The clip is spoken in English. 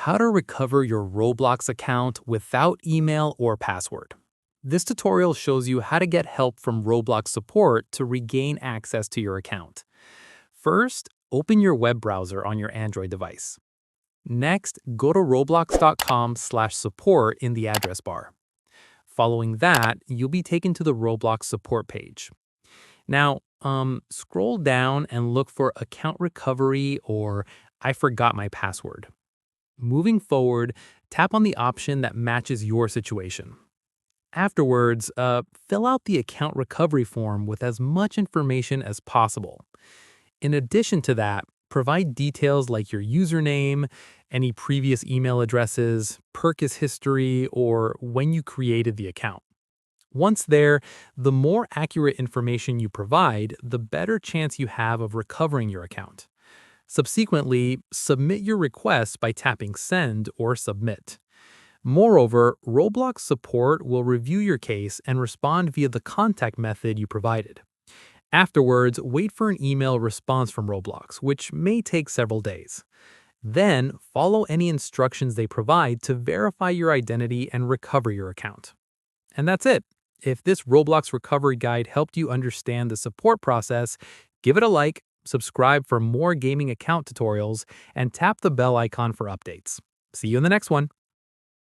how to recover your Roblox account without email or password. This tutorial shows you how to get help from Roblox support to regain access to your account. First, open your web browser on your Android device. Next, go to roblox.com/support in the address bar. Following that, you'll be taken to the Roblox support page. Now, scroll down and look for account recovery or I forgot my password. Moving forward, tap on the option that matches your situation. Afterwards, fill out the account recovery form with as much information as possible. In addition to that, provide details like your username, any previous email addresses, purchase history, or when you created the account. Once there, the more accurate information you provide, the better chance you have of recovering your account. Subsequently, submit your request by tapping Send or Submit. Moreover, Roblox support will review your case and respond via the contact method you provided. Afterwards, wait for an email response from Roblox, which may take several days. Then, follow any instructions they provide to verify your identity and recover your account. And that's it. If this Roblox recovery guide helped you understand the support process, give it a like, subscribe for more gaming account tutorials, and tap the bell icon for updates. See you in the next one.